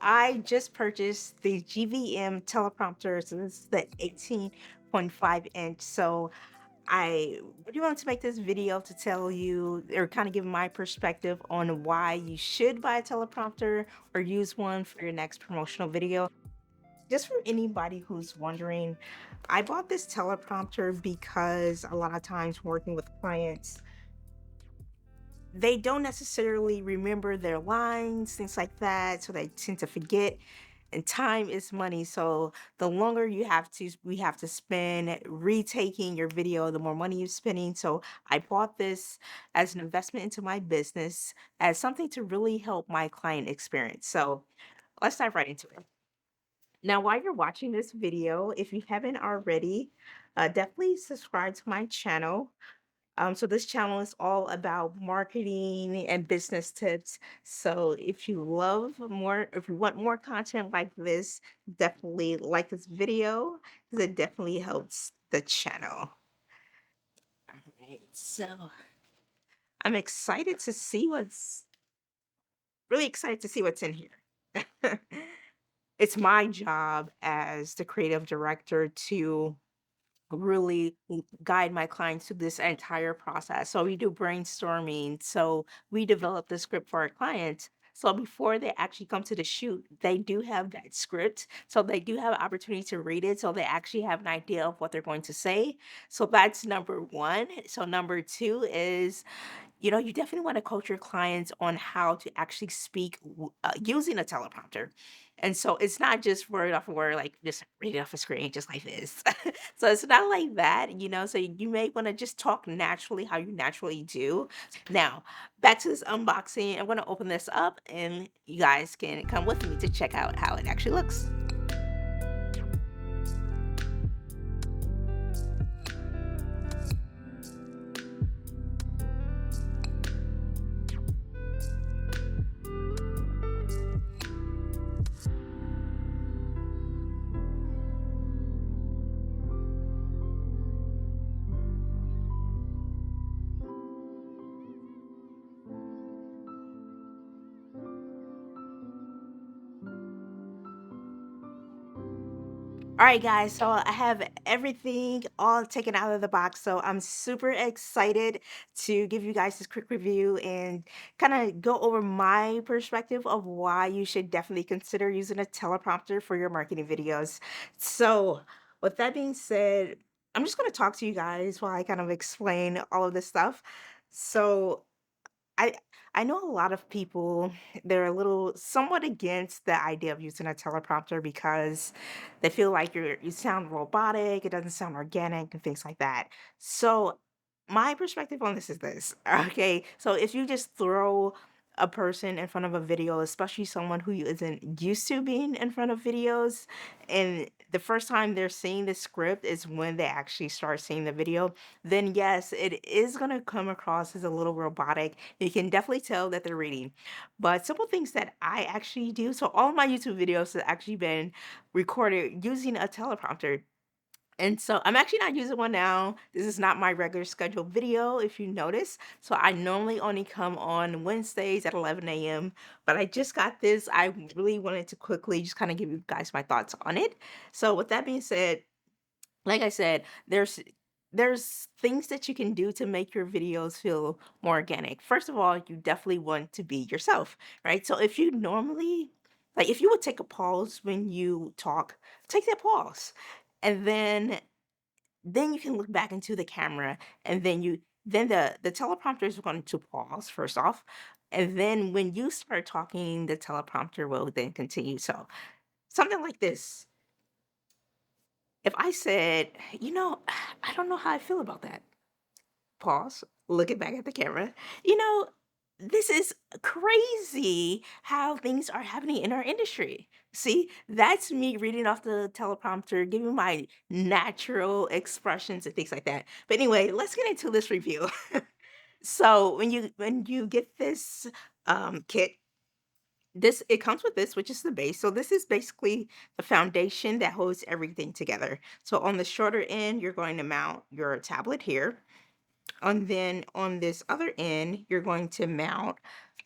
I just purchased the GVM teleprompter. So this is the 18.5 inch. So I really wanted to make this video to tell you or kind of give my perspective on why you should buy a teleprompter or use one for your next promotional video. Just for anybody who's wondering, I bought this teleprompter because a lot of times working with clients, they don't necessarily remember their lines, things like that. So they tend to forget. And time is money. So the longer we have to spend retaking your video, the more money you're spending. So I bought this as an investment into my business, as something to really help my client experience. So let's dive right into it. Now, while you're watching this video, if you haven't already, definitely subscribe to my channel. So this channel is all about marketing and business tips. So if you want more content like this, definitely like this video because it definitely helps the channel. All right, so I'm excited to see what's really excited to see what's in here. It's my job as the creative director to really guide my clients through this entire process. So we do brainstorming. So we develop the script for our clients. So before they actually come to the shoot, they do have that script. So they do have an opportunity to read it. So they actually have an idea of what they're going to say. So that's number one. So number two is you definitely want to coach your clients on how to actually speak using a teleprompter. And so it's not just word off of word, like just read it off a screen, just like this. So it's not like that, So you may want to just talk naturally how you naturally do. Now, back to this unboxing. I'm going to open this up and you guys can come with me to check out how it actually looks. All right, guys, so I have everything all taken out of the box. So I'm super excited to give you guys this quick review and kind of go over my perspective of why you should definitely consider using a teleprompter for your marketing videos. So, with that being said, I'm just going to talk to you guys while I kind of explain all of this stuff. So, I I know a lot of people, they're a little somewhat against the idea of using a teleprompter because they feel like you sound robotic, it doesn't sound organic and things like that. So my perspective on this is this, okay? So if you just throw a person in front of a video, especially someone who isn't used to being in front of videos, and the first time they're seeing the script is when they actually start seeing the video, then yes, it is going to come across as a little robotic. You can definitely tell that they're reading. But simple things that I actually do. So all of my YouTube videos have actually been recorded using a teleprompter. And so I'm actually not using one now. This is not my regular scheduled video, if you notice. So I normally only come on Wednesdays at 11 a.m. But I just got this. I really wanted to quickly just kind of give you guys my thoughts on it. So with that being said, like I said, there's things that you can do to make your videos feel more organic. First of all, you definitely want to be yourself, right? So if you normally if you would take a pause when you talk, take that pause. And then you can look back into the camera and then the teleprompter is going to pause first off. And then when you start talking, the teleprompter will then continue. So something like this. If I said, I don't know how I feel about that. Pause, looking back at the camera. You know, this is crazy how things are happening in our industry. See, that's me reading off the teleprompter, giving my natural expressions and things like that. But anyway, let's get into this review. So when you get this kit, this it comes with this, which is the base. So this is basically the foundation that holds everything together. So on the shorter end, you're going to mount your tablet here. And then on this other end, you're going to mount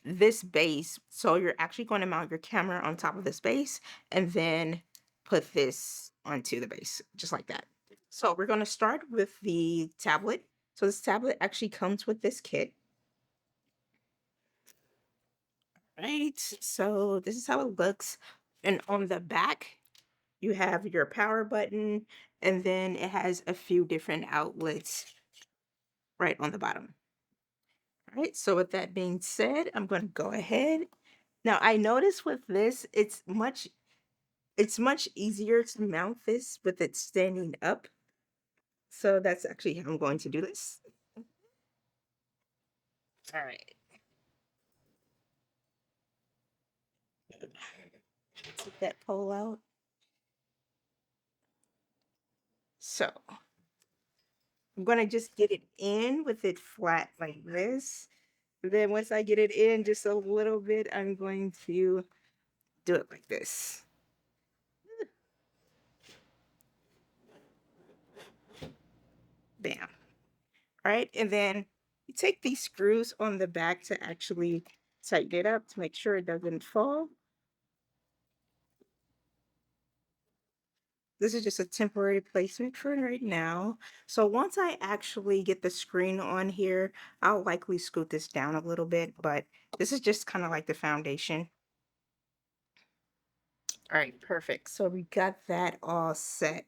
this base. So you're actually going to mount your camera on top of this base and then put this onto the base, just like that. So we're going to start with the tablet. So this tablet actually comes with this kit, right? So this is how it looks. And on the back, you have your power button, and then it has a few different outlets right on the bottom. All right, so with that being said, I'm going to go ahead. Now, I noticed with this, it's much easier to mount this with it standing up. So that's actually how I'm going to do this. All right. Take that pole out. So I'm going to just get it in with it flat like this. Then once I get it in just a little bit, I'm going to do it like this. Bam. All right. And then you take these screws on the back to actually tighten it up to make sure it doesn't fall. This is just a temporary placement for right now. So once I actually get the screen on here, I'll likely scoot this down a little bit, but this is just kind of like the foundation. All right, perfect. So we got that all set.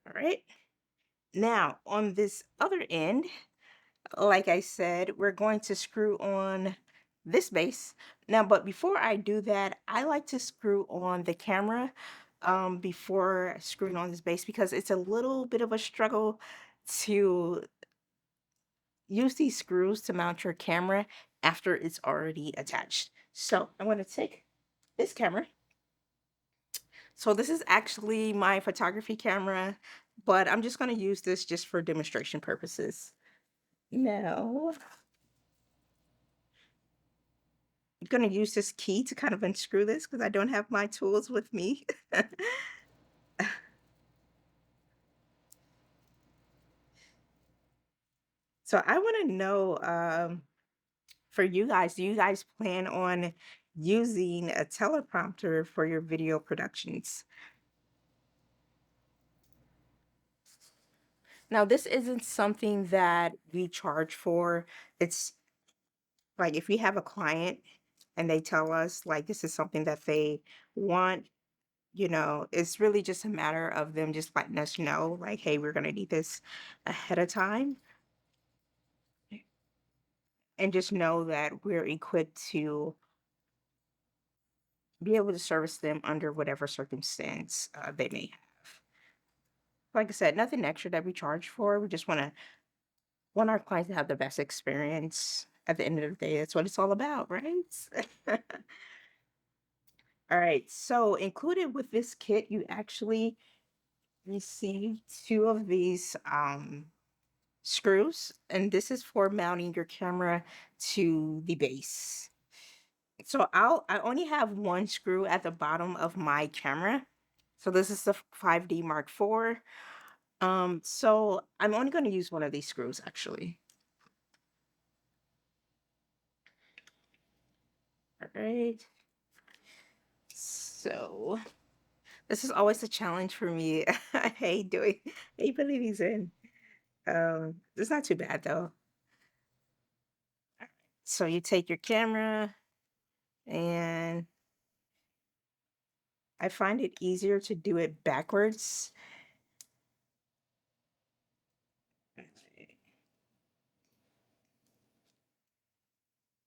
All right. Now on this other end, like I said, we're going to screw on this base. Now, but before I do that, I like to screw on the camera before screwing on this base because it's a little bit of a struggle to use these screws to mount your camera after it's already attached. So I'm going to take this camera. So this is actually my photography camera, but I'm just going to use this just for demonstration purposes. Now, I'm going to use this key to kind of unscrew this because I don't have my tools with me. So I want to know, for you guys, do you guys plan on using a teleprompter for your video productions? Now, this isn't something that we charge for. It's like if we have a client and they tell us like this is something that they want, it's really just a matter of them just letting us know, like, hey, we're going to need this ahead of time. And just know that we're equipped to be able to service them under whatever circumstance they may have. Like I said, nothing extra that we charge for. We just want our clients to have the best experience. At the end of the day, that's what it's all about, right? All right. So included with this kit, you actually receive two of these screws, and this is for mounting your camera to the base. So I only have one screw at the bottom of my camera. So this is the 5D Mark IV. So I'm only going to use one of these screws actually. All right. So this is always a challenge for me. I hate putting these in. It's not too bad though. So you take your camera, and I find it easier to do it backwards.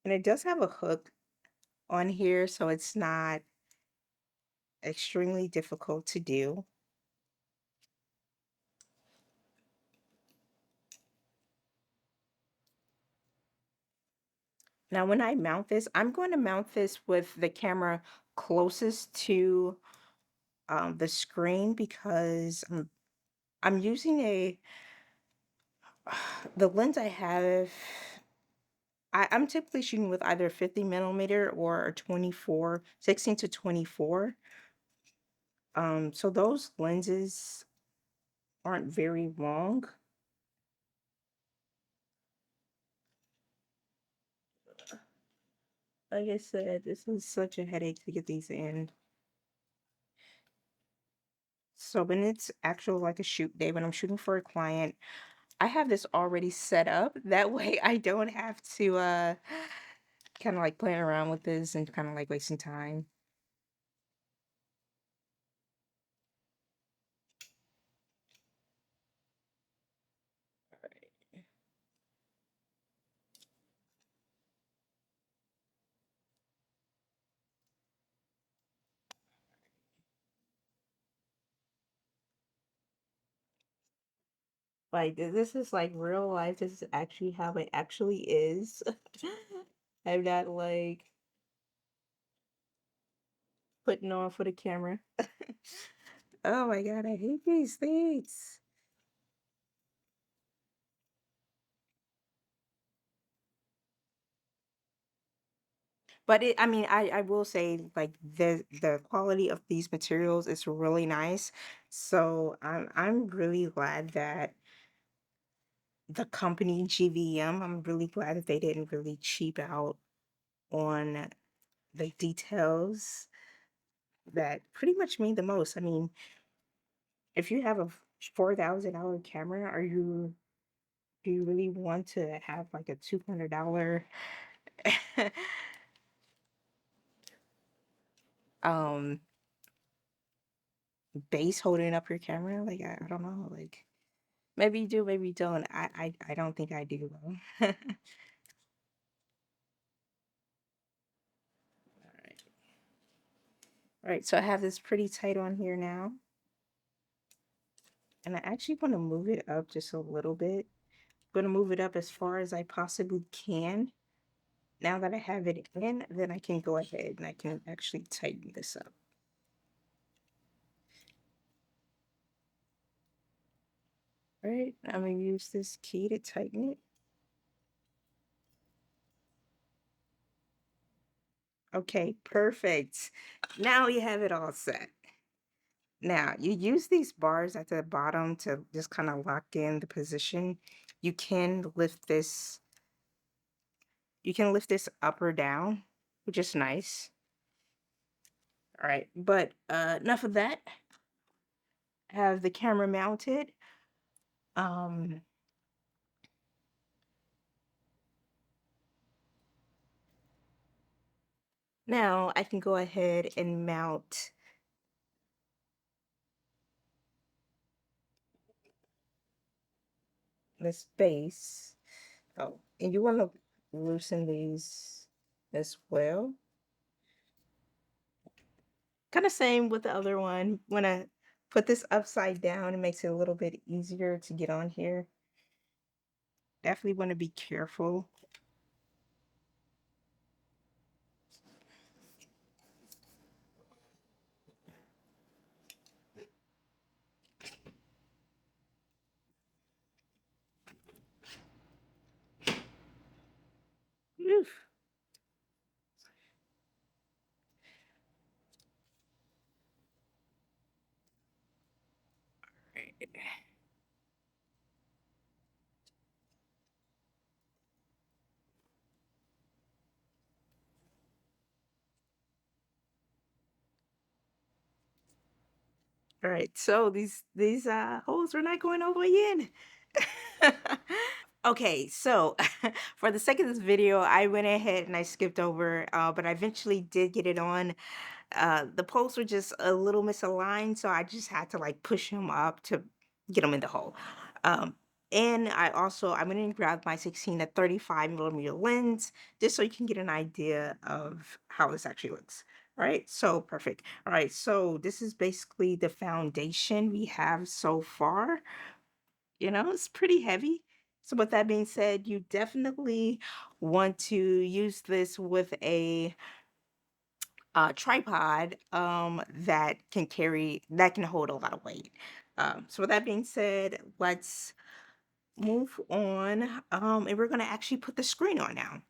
And it does have a hook on here, so it's not extremely difficult to do. Now, when I mount this, I'm going to mount this with the camera closest to the screen because I'm using the lens I have. I'm typically shooting with either 50 millimeter or a 24, 16 to 24. So those lenses aren't very long. Like I said, this is such a headache to get these in. So when it's actual like a shoot day, when I'm shooting for a client, I have this already set up. That way I don't have to kind of like playing around with this and kind of like wasting time. Like this is like real life. This is actually how it actually is. I'm not like putting on for the camera. Oh my God, I hate these things. But I mean, I will say like the quality of these materials is really nice. So I'm really glad that the company GVM, I'm really glad that they didn't really cheap out on the details that pretty much mean the most. I mean, if you have a $4,000 camera, do you really want to have like a $200 um base holding up your camera? Like I don't know. Like maybe you do, maybe you don't. I don't think I do though. All right. All right, so I have this pretty tight on here now. And I actually want to move it up just a little bit. I'm going to move it up as far as I possibly can. Now that I have it in, then I can go ahead and I can actually tighten this up. All right, I'm going to use this key to tighten it. Okay, perfect. Now you have it all set. Now, you use these bars at the bottom to just kind of lock in the position. You can lift this, you can lift this up or down, which is nice. All right, but enough of that. Have the camera mounted. Um, Now I can go ahead and mount this base. Oh, and you want to loosen these as well. Kind of same with the other one. When I put this upside down, it makes it a little bit easier to get on here. Definitely want to be careful. Oof. Right. All right, so these holes are not going all the way in. Okay, so for the sake of this video, I went ahead and I skipped over, but I eventually did get it on. The poles were just a little misaligned, so I just had to like push them up to get them in the hole. Um, and I went and grabbed my 16 to 35 millimeter lens just so you can get an idea of how this actually looks. All right, so perfect. All right, so this is basically the foundation we have so far. You know, it's pretty heavy. So with that being said, you definitely want to use this with a tripod that can hold a lot of weight. So with that being said, let's move on. And we're gonna actually put the screen on now.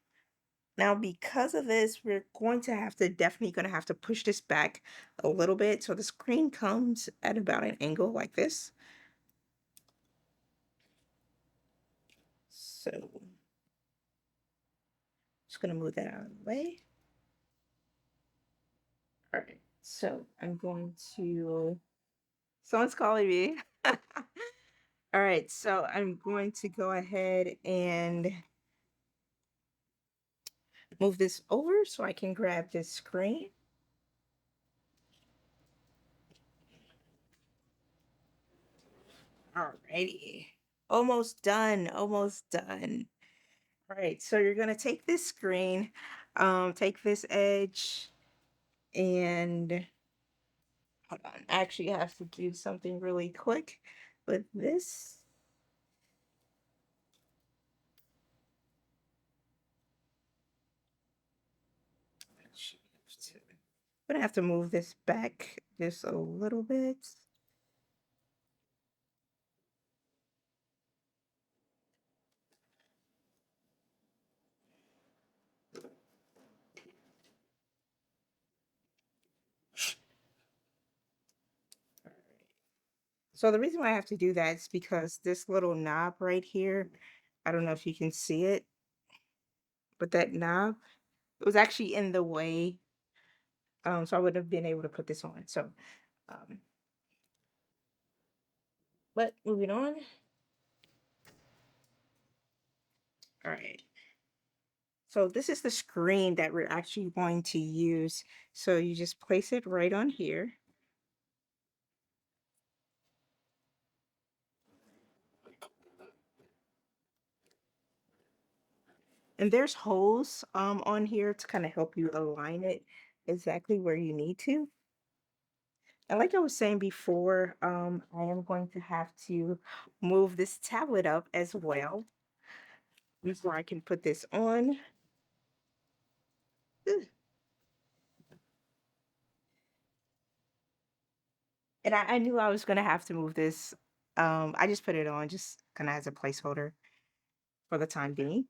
Now, because of this, we're going to have to definitely gonna have to push this back a little bit so the screen comes at about an angle like this. So just gonna move that out of the way. All right. So I'm going to, someone's calling me. All right. So I'm going to go ahead and move this over so I can grab this screen. Alrighty. Almost done. Almost done. All right. So you're gonna take this screen, take this edge, and hold on. I actually have to do something really quick with this. I'm gonna have to move this back just a little bit. So the reason why I have to do that is because this little knob right here, I don't know if you can see it, but that knob, it was actually in the way. So I wouldn't have been able to put this on. So, um, but moving on. All right. So this is the screen that we're actually going to use. So you just place it right on here. And there's holes on here to kind of help you align it exactly where you need to. And like I was saying before, I am going to have to move this tablet up as well before I can put this on. Ugh. And I knew I was going to have to move this. I just put it on just kind of as a placeholder for the time being.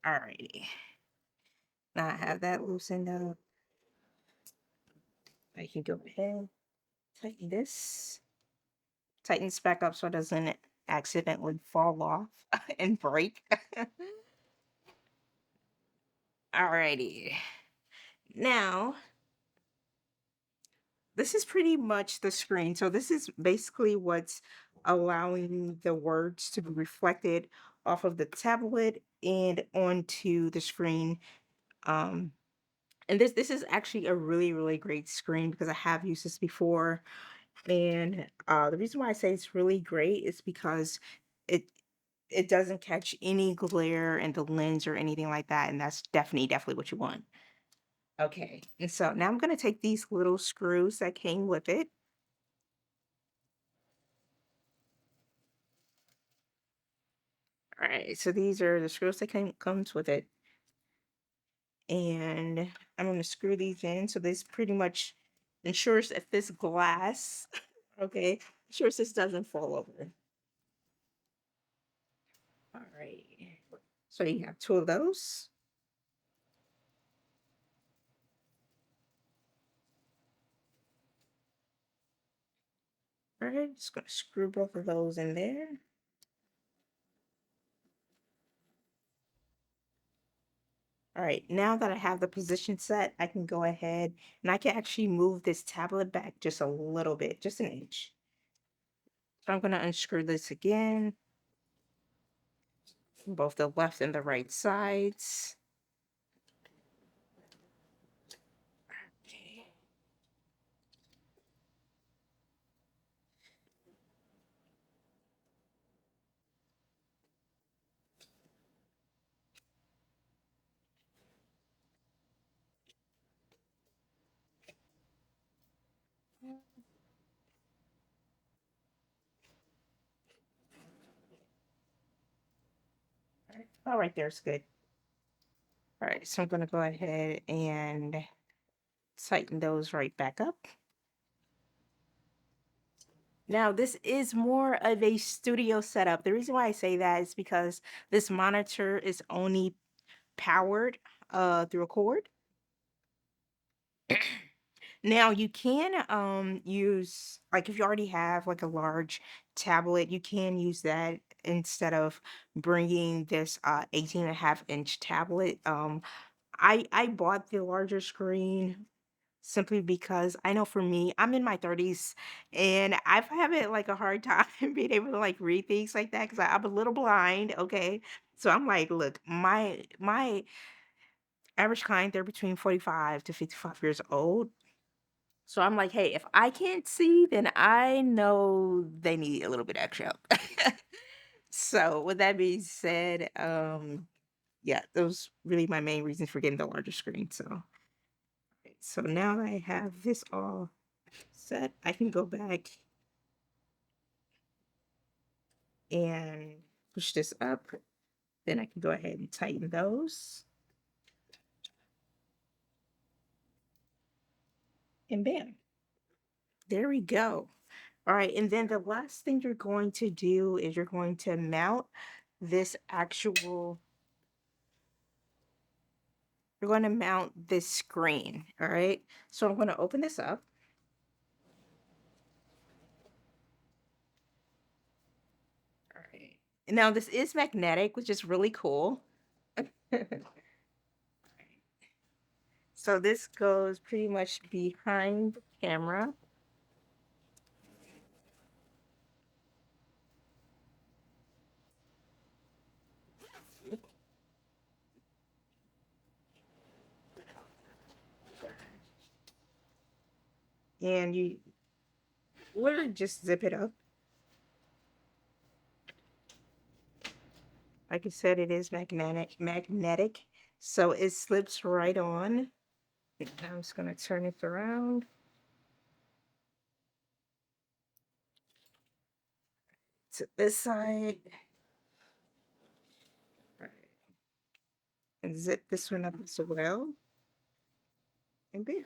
Alrighty. Now I have that loosened up. I can go ahead, tighten this, tighten this back up so it doesn't accidentally fall off and break. Alrighty. Now, this is pretty much the screen. So this is basically what's allowing the words to be reflected off of the tablet and onto the screen. Um, and this is actually a really great screen because I have used this before. And the reason why I say it's really great is because it it doesn't catch any glare in the lens or anything like that, and that's definitely what you want. Okay, and so now I'm gonna take these little screws that came with it. All right, so these are the screws that comes with it, and I'm gonna screw these in. So this pretty much ensures that this glass, okay, ensures this doesn't fall over. All right, so you have two of those. All right, just gonna screw both of those in there. All right, now that I have the position set, I can go ahead and I can actually move this tablet back just a little bit, just an inch. So I'm gonna unscrew this again, from both the left and the right sides. Okay. All right, there's good. All right, so I'm gonna go ahead and tighten those right back up. Now, this is more of a studio setup. The reason why I say that is because this monitor is only powered through a cord. Now you can use, like, if you already have like a large tablet, you can use that instead of bringing this 18.5-inch tablet. I bought the larger screen simply because I know for me, I'm in my 30s and I've having like a hard time being able to like read things like that because I'm a little blind. Okay. So I'm like, look, my average client, they're between 45 to 55 years old. So I'm like, hey, if I can't see, then I know they need a little bit extra help. So with that being said, yeah, those really my main reasons for getting the larger screen. So now that I have this all set, I can go back and push this up. Then I can go ahead and tighten those. And bam, there we go. All right, and then the last thing you're going to do is you're going to mount this actual, you're going to mount this screen. All right, so I'm going to open this up. All right, and now this is magnetic, which is really cool. So this goes pretty much behind the camera. And you literally just zip it up. Like I said, it is magnetic, so it slips right on. I'm just gonna turn it around to this side. Right. And zip this one up as well. And bam.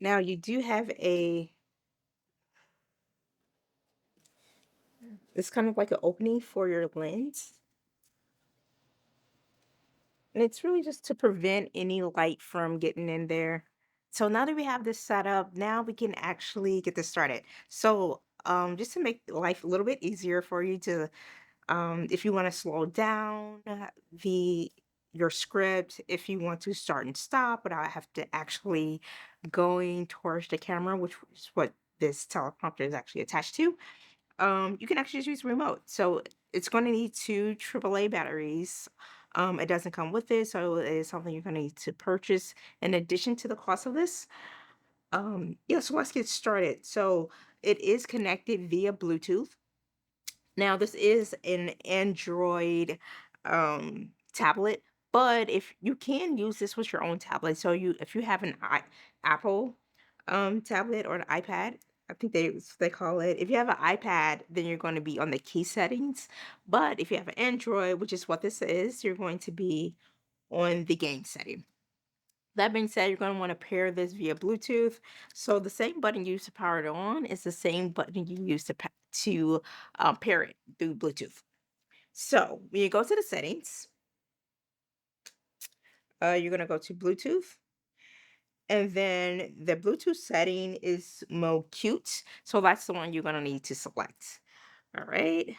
Now you do have it's kind of like an opening for your lens. And it's really just to prevent any light from getting in there. So now that we have this set up, now we can actually get this started. So just to make life a little bit easier for you to, if you want to slow down the your script, if you want to start and stop without have to actually going towards the camera, which is what this teleprompter is actually attached to, you can actually just use remote. So it's going to need two AAA batteries. It doesn't come with it, so it is something you're going to need to purchase in addition to the cost of this. Yeah, so let's get started. So it is connected via Bluetooth. Now, this is an Android tablet, but if you can use this with your own tablet, so if you have an Apple tablet or an iPad, I think they call it. If you have an iPad, then you're going to be on the key settings. But if you have an Android, which is what this is, you're going to be on the game setting. That being said, you're going to want to pair this via Bluetooth. So the same button you use to power it on is the same button you use to pair it through Bluetooth. So when you go to the settings, you're going to go to Bluetooth. And then the Bluetooth setting is mode cute. So that's the one you're going to need to select. All right.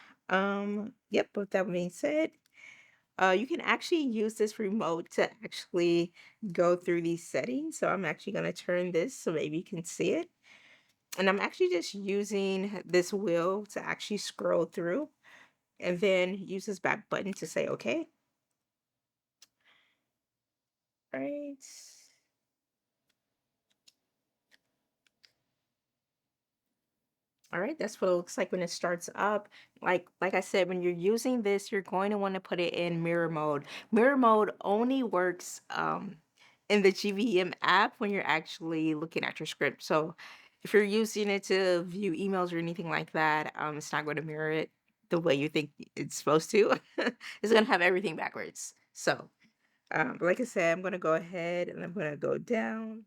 Yep. With that being said, you can actually use this remote to actually go through these settings. So I'm actually going to turn this so maybe you can see it. And I'm actually just using this wheel to actually scroll through and then use this back button to say, okay, right. All right, that's what it looks like when it starts up. Like I said, when you're using this, you're going to want to put it in mirror mode. Mirror mode only works in the GVM app when you're actually looking at your script. So if you're using it to view emails or anything like that, it's not going to mirror it the way you think it's supposed to. It's going to have everything backwards. So, but like I said, I'm going to go ahead and I'm going to go down.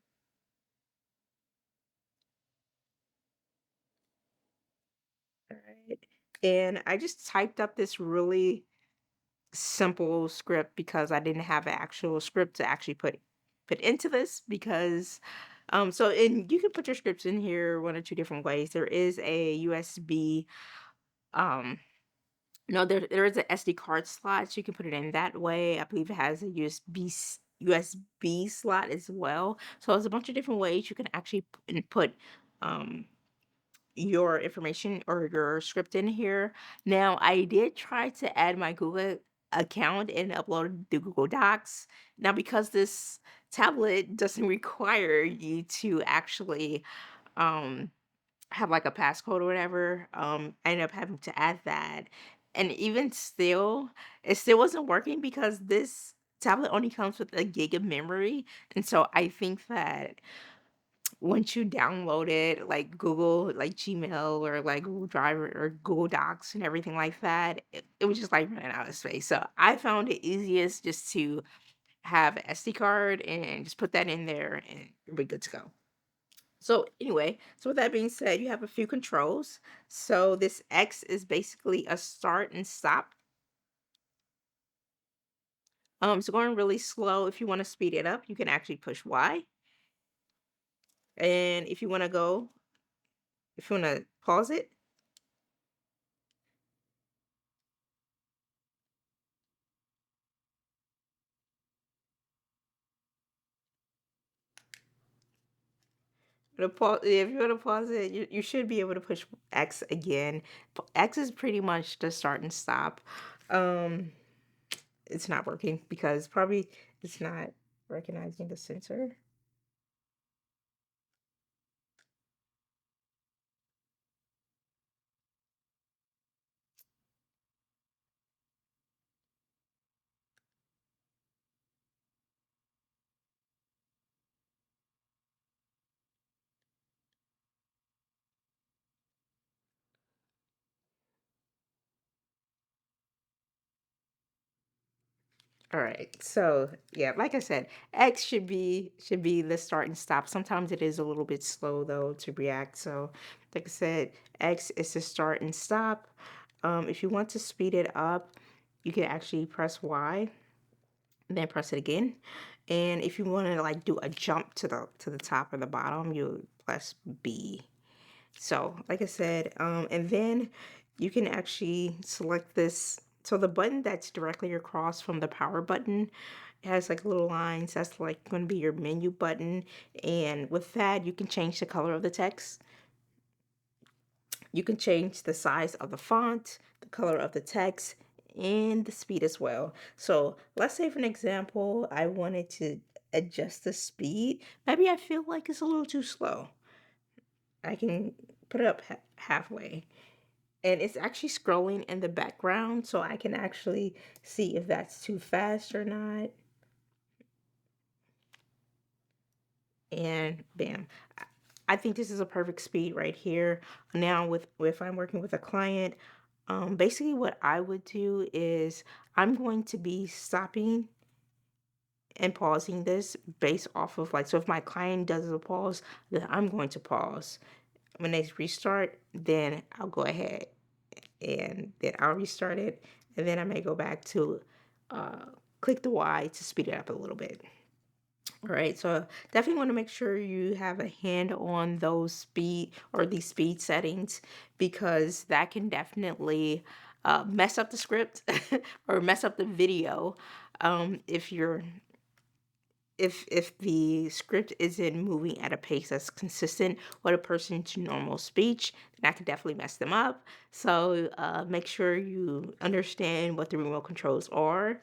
All right. And I just typed up this really simple script because I didn't have an actual script to actually put put into this because so and you can put your scripts in here one or two different ways. There is a USB um no, there is a SD card slot, so you can put it in that way. I believe it has a USB slot as well. So there's a bunch of different ways you can actually input um your information or your script in here. Now, I did try to add my Google account and upload the Google Docs. Now, because this tablet doesn't require you to actually um have like a passcode or whatever, I ended up having to add that. And even still, it still wasn't working because this tablet only comes with a gig of memory. And so I think that once you download it, like Google, like Gmail or like Google Drive or Google Docs and everything like that, it was just like running out of space. So I found it easiest just to have an SD card and just put that in there and you'll be good to go. So anyway, so with that being said, you have a few controls. So this X is basically a start and stop. So going really slow, if you want to speed it up, you can actually push Y. And if you want to go, if you want to pause it, if you want to pause it, you should be able to push X again. X is pretty much the start and stop. Um, it's not working because probably it's not recognizing the sensor. All right. So yeah, like I said, X should be the start and stop. Sometimes it is a little bit slow though to react. So like I said, X is to start and stop. If you want to speed it up, you can actually press Y, then press it again. And if you want to like do a jump to the top or the bottom, you press B. So, like I said, and then you can actually select this. So the button that's directly across from the power button has like little lines. That's like going to be your menu button. And with that, you can change the color of the text. You can change the size of the font, the color of the text, and the speed as well. So let's say for an example, I wanted to adjust the speed. Maybe I feel like it's a little too slow. I can put it up halfway. And it's actually scrolling in the background so I can actually see if that's too fast or not. And bam. I think this is a perfect speed right here. Now with if I'm working with a client, basically what I would do is I'm going to be stopping and pausing this based off of like, so if my client does a pause, then I'm going to pause. When they restart, then I'll go ahead and then I'll restart it, and then I may go back to uh, click the Y to speed it up a little bit. All right, so definitely want to make sure you have a hand on those speed or these speed settings because that can definitely mess up the script or mess up the video if you're if the script isn't moving at a pace that's consistent with a person's normal speech, then that could definitely mess them up. So make sure you understand what the remote controls are.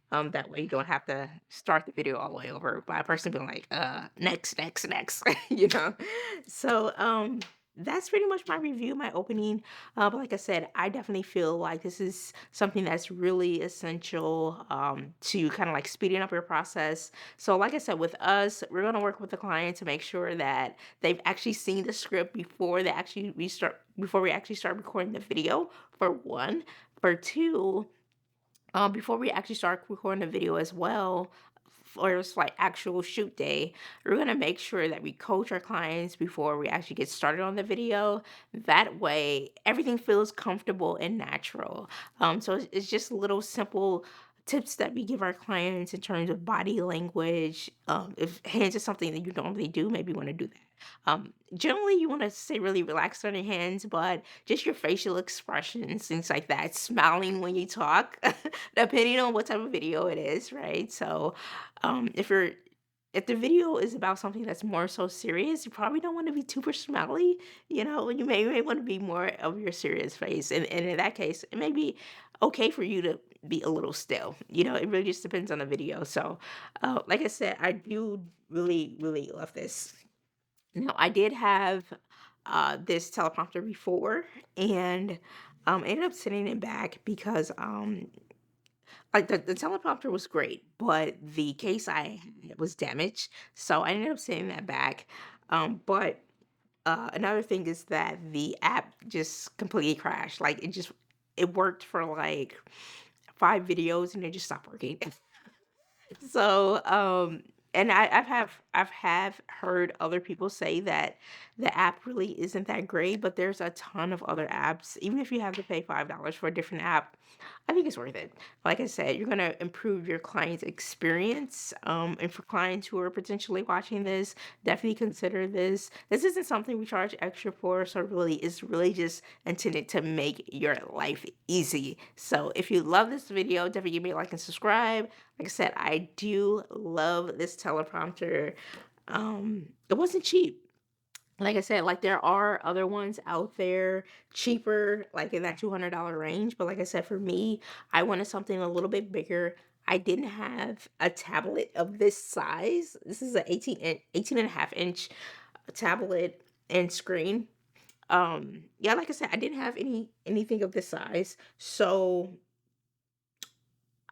That way you don't have to start the video all the way over by a person being like, next, next, next, you know? So, that's pretty much my review, my opening. But like I said, I definitely feel like this is something that's really essential to kind of like speeding up your process. So, like I said, with us, we're gonna work with the client to make sure that they've actually seen the script before they actually before we actually start recording the video. For one, for two, before we actually start recording the video as well, for it's like actual shoot day, we're gonna make sure that we coach our clients before we actually get started on the video. That way, everything feels comfortable and natural. So it's just little simple tips that we give our clients in terms of body language. If hands is something that you normally do, maybe you want to do that. Generally, you want to stay really relaxed on your hands, but just your facial expressions, things like that, smiling when you talk, depending on what type of video it is, right? So, if you're if the video is about something that's more so serious, you probably don't want to be super smiley. You may want to be more of your serious face, and in that case, it may be okay for you to be a little still. It really just depends on the video. So, like I said, I do really, really love this. Now, I did have this teleprompter before, and ended up sending it back because like the teleprompter was great, but the case I had was damaged, so I ended up sending that back. But another thing is that the app just completely crashed. Like it worked for like 5 videos and it just stopped working. So, and I've heard other people say that the app really isn't that great, but there's a ton of other apps. Even if you have to pay $5 for a different app, I think it's worth it. Like I said, you're gonna improve your client's experience. And for clients who are potentially watching this, definitely consider this. This isn't something we charge extra for, so really it's really just intended to make your life easy. So if you love this video, definitely give me a like and subscribe. Like I said, I do love this teleprompter. It wasn't cheap. Like I said, like there are other ones out there cheaper, like in that $200 range. But like I said, for me, I wanted something a little bit bigger. I didn't have a tablet of this size. This is an 18 and a half inch tablet and screen. Yeah, like I said, I didn't have anything of this size. So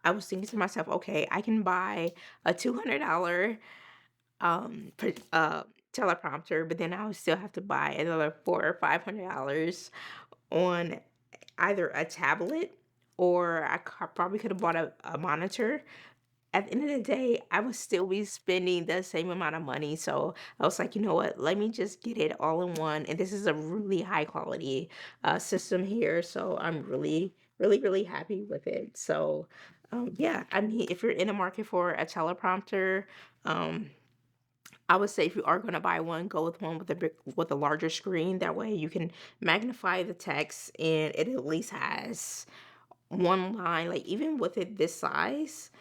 I was thinking to myself, okay, I can buy a $200 teleprompter, but then I would still have to buy another $400 or $500 on either a tablet, or probably could have bought a monitor. At the end of the day, I would still be spending the same amount of money. So I was like, you know what? Let me just get it all in one. And this is a really high quality system here. So I'm really, really, really happy with it. So yeah, I mean, if you're in the market for a teleprompter, um, I would say if you are going to buy one, go with one with a larger screen. That way you can magnify the text, and it at least has one line. Like even with it this size,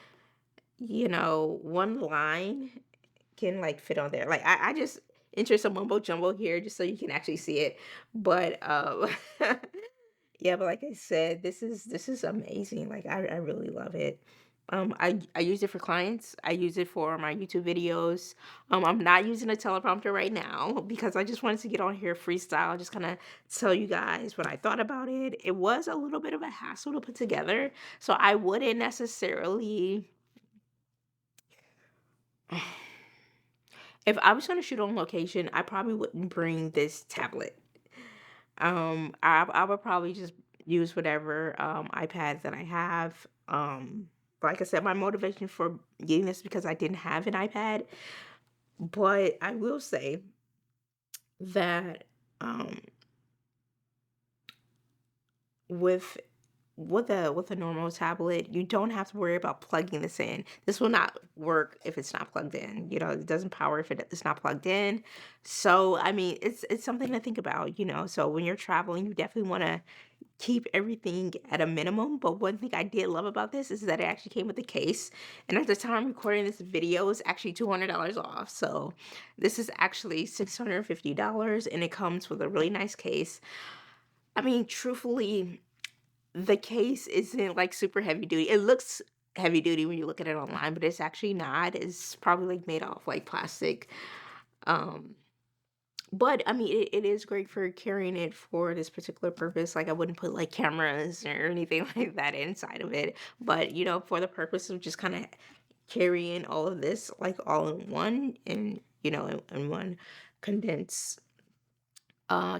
one line can like fit on there. Like I just enter some mumbo jumbo here just so you can actually see it. But yeah, but like I said, this is amazing. Like I really love it. I use it for clients. I use it for my YouTube videos. I'm not using a teleprompter right now because I just wanted to get on here freestyle, just kind of tell you guys what I thought about it. It was a little bit of a hassle to put together, so I wouldn't necessarily. If I was gonna shoot on location, I probably wouldn't bring this tablet. I would probably just use whatever iPads that I have. Like I said, my motivation for getting this because I didn't have an iPad, but I will say that um with with a normal tablet, you don't have to worry about plugging this in. This will not work if it's not plugged in. It doesn't power if it's not plugged in. So, I mean, it's something to think about, So when you're traveling, you definitely want to keep everything at a minimum. But one thing I did love about this is that it actually came with a case. And at the time I'm recording this video, it's actually $200 off. So this is actually $650, and it comes with a really nice case. I mean, truthfully, the case isn't like super heavy duty. It looks heavy duty when you look at it online, but it's actually not. It's probably like made off like plastic. Um, but I mean, it is great for carrying it for this particular purpose. Like I wouldn't put like cameras or anything like that inside of it. But for the purpose of just kind of carrying all of this like all in one, and in one condensed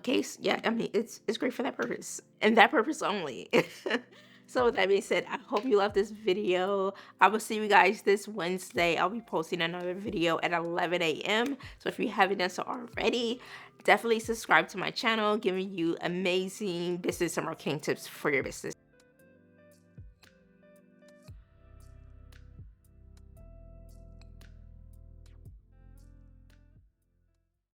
case, yeah, I mean it's great for that purpose and that purpose only. So with that being said, I hope you love this video. I will see you guys this Wednesday. I'll be posting another video at 11 a.m. So if you haven't done so already, definitely subscribe to my channel, giving you amazing business and marketing tips for your business.